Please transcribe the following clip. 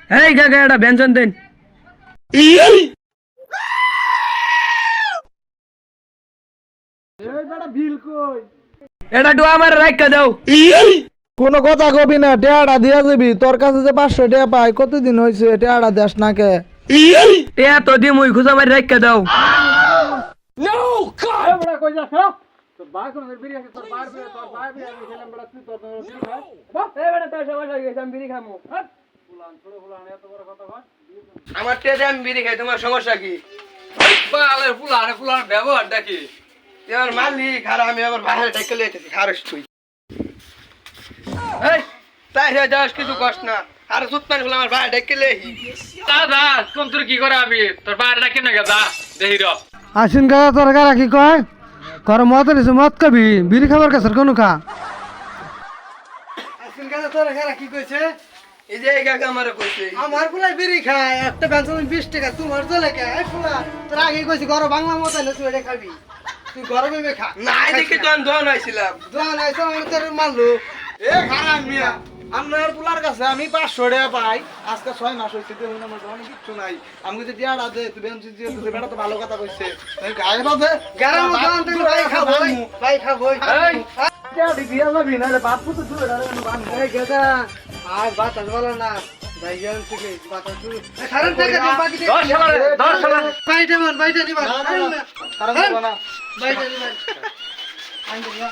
এই কাকা এটা ব্যঞ্জন দেন। এটা টু আমার রাখা দাও। কোনো কথা কবি না, টেয়াটা দিয়া যাবি। তোর কাছে যে 500 টাকা পাই, কতদিন হয়েছে টেয়াটা দেশ না কে? এ তো দি মুই খুঁজা মারি রাখা দাও। আমার টেজে আমি বিড়ি খাই, তোমার সমস্যা কি? ব্যবহার দেখি আমার মালিক আর আমি আবার বাইরে ডেকে লেতেছি খারস তুই। এই তাই রে যাস কিছু কষ্ট না, আর সুতমান হলো আমার বাইরে ডেকে লেহি। দাদা কোন তোর কি করে আমি তোর বাইরে কেন গেছা দেহি র আসিন কাকা তোর কারা কি কয়? তোর মত নিছে মত কবি, বিড়ি খাবার কাছে কোনো খা। আসিন কাকা তোর কারা কি কইছে? এই যে এই কাকা আমারে কইছে আমার ফুলাই বিড়ি খায়, একটা বেঞ্চন 20 টাকা, তোমার চলে কে? এই ফুলা তোর আগে কইছি ঘর বাংলা মত না, তুই এটা খাবি, তুই ঘরে বেবে খা। না এই দেখি তো আমি দোয়া নাইছিলাম। দোয়া নাই তো আমি তোর মারলু। এ খারাপ মিয়া, আপনার পুলার কাছে আমি 500 টাকা পাই, আজকে 6 মাস হইছে, দেখুন আমার দোকানে কিচ্ছু নাই। আমি যদি টিয়াটা দে, তুই বেঞ্চন দিয়ে তুই বেটা তো ভালো কথা কইছে। আমি গায়ে বাদে গারাম দোকান থেকে ভাই খাবো, ভাই খাবো। এই টিয়াটি দিয়া যাবি না রে, বাপ পুতো তুই এটা বান। এই গেদা আর বাতাস বলো না, ভাইজান থেকে বাতাস শুরু। কারণ থেকে বাকি দে। 10 সালে 10 সালে বাইটা মান, বাইটা নিবান। কারণ বাইটা নিবান। আইন দিয়া